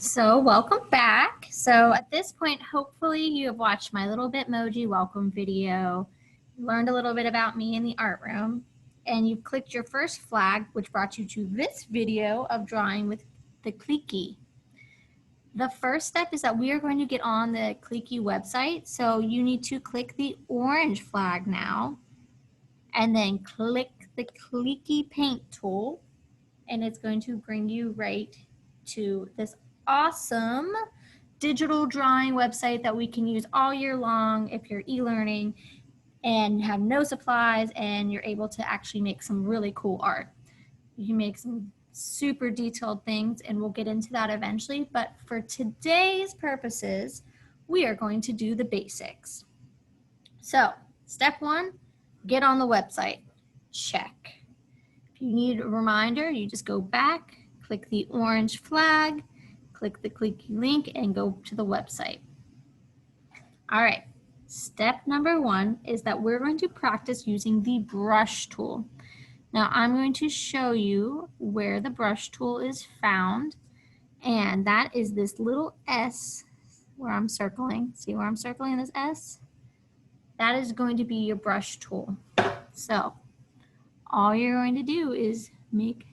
So welcome back. So at this point, hopefully you have watched my little Bitmoji welcome video, learned a little bit about me in the art room, and you've clicked your first flag, which brought you to this video of drawing with the Kleki. The first step is that we are going to get on the Kleki website. So you need to click the orange flag now, and then click the Kleki paint tool, and it's going to bring you right to this awesome digital drawing website that we can use all year long if you're e-learning and have no supplies and you're able to actually make some really cool art. You can make some super detailed things and we'll get into that eventually, but for today's purposes, we are going to do the basics. So, step one, get on the website. Check. If you need a reminder, you just go back, click the orange flag, click the Kleki link, and go to the website. All right, step number one is that we're going to practice using the brush tool. Now I'm going to show you where the brush tool is found, and that is this little S where I'm circling. See where I'm circling this S? That is going to be your brush tool. So all you're going to do is make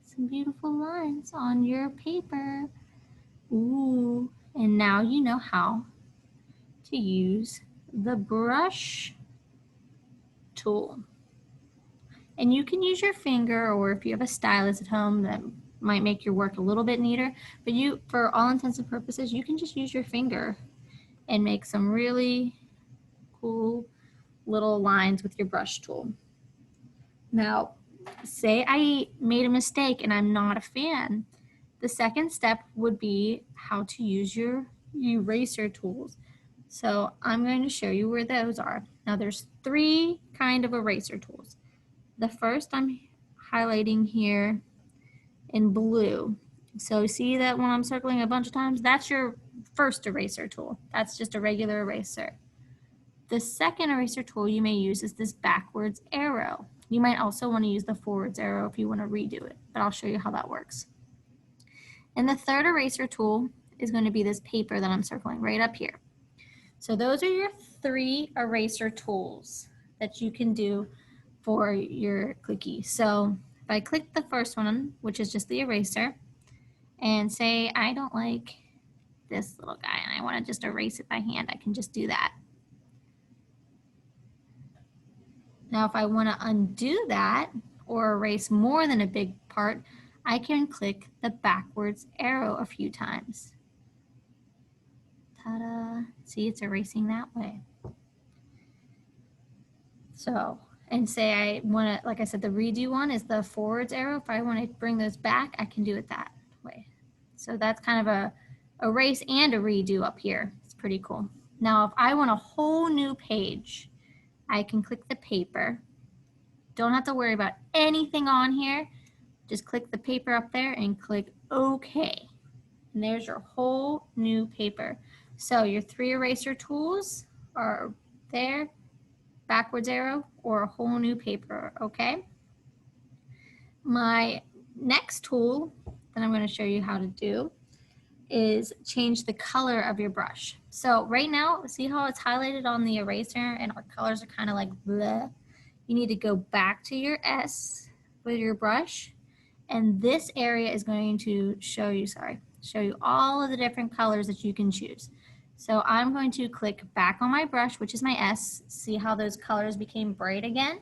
some beautiful lines on your paper. Ooh, and now you know how to use the brush tool. And you can use your finger, or if you have a stylus at home, that might make your work a little bit neater, but for all intents and purposes, you can just use your finger and make some really cool little lines with your brush tool. Now, say I made a mistake and I'm not a fan. The second step would be how to use your eraser tools. So I'm going to show you where those are. Now there's three kind of eraser tools. The first I'm highlighting here in blue. So see that when I'm circling a bunch of times, that's your first eraser tool. That's just a regular eraser. The second eraser tool you may use is this backwards arrow. You might also want to use the forwards arrow if you want to redo it, but I'll show you how that works. And the third eraser tool is going to be this paper that I'm circling right up here. So those are your three eraser tools that you can do for your Kleki. So if I click the first one, which is just the eraser, and say I don't like this little guy and I want to just erase it by hand, I can just do that. Now if I want to undo that or erase more than a big part, I can click the backwards arrow a few times. Ta-da! See, it's erasing that way. So, and say I want to, like I said, the redo one is the forwards arrow. If I want to bring those back, I can do it that way. So that's kind of a erase and a redo up here. It's pretty cool. Now, if I want a whole new page, I can click the paper. Don't have to worry about anything on here. Just click the paper up there and click OK. And there's your whole new paper. So your three eraser tools are there, backwards arrow, or a whole new paper, okay? My next tool that I'm going to show you how to do is change the color of your brush. So right now, see how it's highlighted on the eraser and our colors are kind of like bleh? You need to go back to your S with your brush, and this area is going to show you all of the different colors that you can choose. So I'm going to click back on my brush, which is my S. See how those colors became bright again?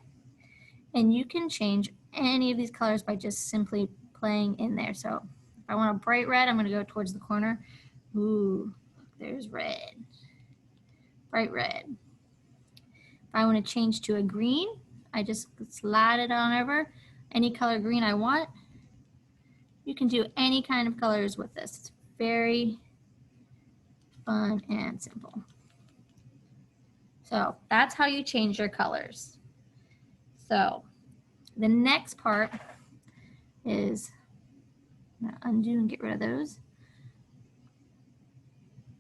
And you can change any of these colors by just simply playing in there. So if I want a bright red, I'm going to go towards the corner. Ooh, there's red. Bright red. If I want to change to a green, I just slide it on over. Any color green I want. You can do any kind of colors with this. It's very fun and simple. So that's how you change your colors. So the next part is, I'm gonna undo and get rid of those,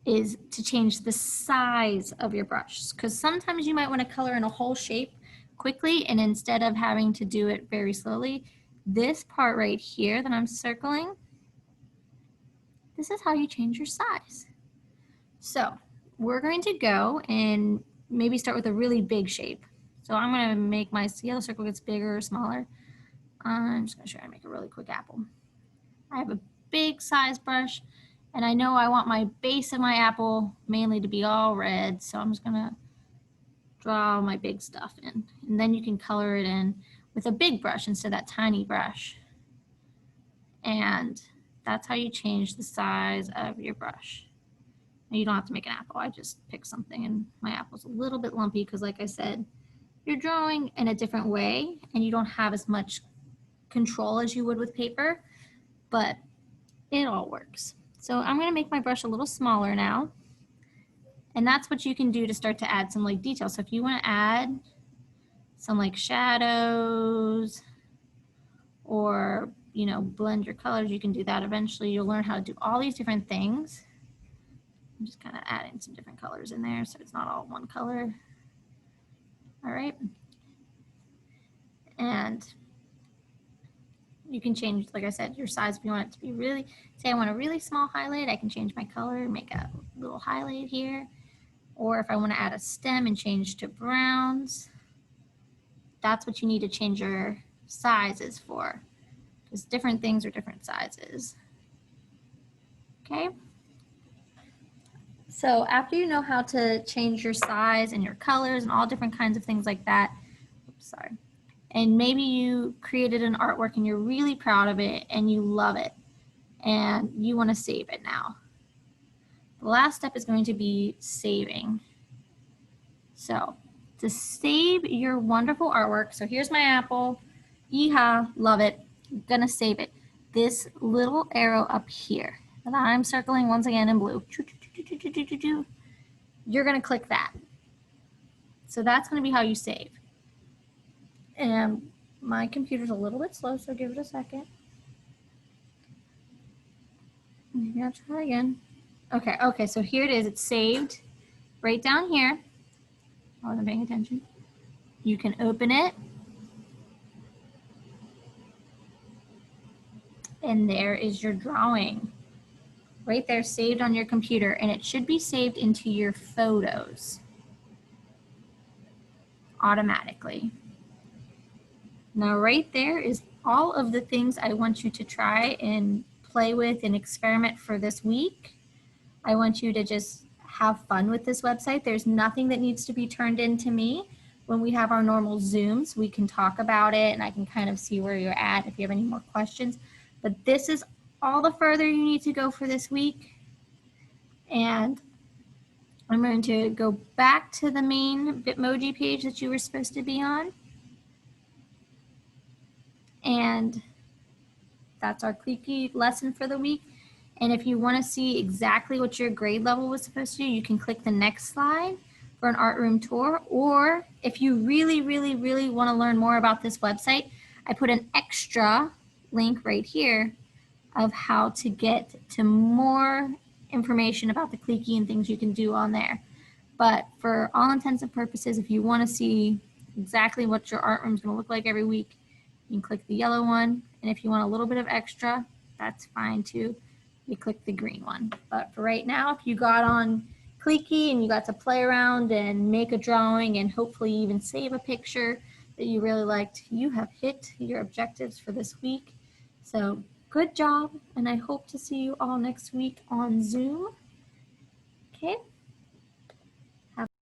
is to change the size of your brush. Because sometimes you might want to color in a whole shape quickly, and instead of having to do it very slowly, this part right here that I'm circling, this is how you change your size. So we're going to go and maybe start with a really big shape. So I'm going to make my yellow circle gets bigger or smaller. I'm just going to try to make a really quick apple. I have a big size brush, and I know I want my base of my apple mainly to be all red, so I'm just going to draw my big stuff in. And then you can color it in with a big brush instead of that tiny brush. And that's how you change the size of your brush. You don't have to make an apple. I just picked something, and my apple's a little bit lumpy because, like I said, you're drawing in a different way and you don't have as much control as you would with paper, but it all works. So I'm going to make my brush a little smaller now, and that's what you can do to start to add some like detail. So if you want to add some like shadows or, you know, blend your colors, you can do that. Eventually you'll learn how to do all these different things. I'm just kind of adding some different colors in there so it's not all one color. All right. And you can change, like I said, your size if you want it to be really, say I want a really small highlight, I can change my color, make a little highlight here. Or if I want to add a stem and change to browns, that's what you need to change your sizes for, because different things are different sizes. Okay. So after you know how to change your size and your colors and all different kinds of things like that, oops, sorry, and maybe you created an artwork and you're really proud of it and you love it and you want to save it now. The last step is going to be saving. So to save your wonderful artwork, so here's my apple, yeehaw, love it, I'm gonna save it. This little arrow up here that I'm circling once again in blue, you're gonna click that. So that's gonna be how you save. And my computer's a little bit slow, so give it a second. Maybe I'll try again. Okay, so here it is, it's saved right down here. I wasn't paying attention. You can open it. And there is your drawing. Right there, saved on your computer, and it should be saved into your photos automatically. Now right there is all of the things I want you to try and play with and experiment for this week. I want you to just have fun with this website. There's nothing that needs to be turned into me. When we have our normal Zooms, we can talk about it and I can kind of see where you're at if you have any more questions. But this is all the further you need to go for this week. And I'm going to go back to the main Bitmoji page that you were supposed to be on. And that's our Kleki lesson for the week. And if you want to see exactly what your grade level was supposed to do, you can click the next slide for an art room tour. Or if you really, really, really want to learn more about this website, I put an extra link right here of how to get to more information about the Kleki and things you can do on there. But for all intents and purposes, if you want to see exactly what your art room is going to look like every week, you can click the yellow one. And if you want a little bit of extra, that's fine too. You click the green one. But for right now, if you got on Kleki and you got to play around and make a drawing and hopefully even save a picture that you really liked, you have hit your objectives for this week. So good job, and I hope to see you all next week on Zoom. Okay.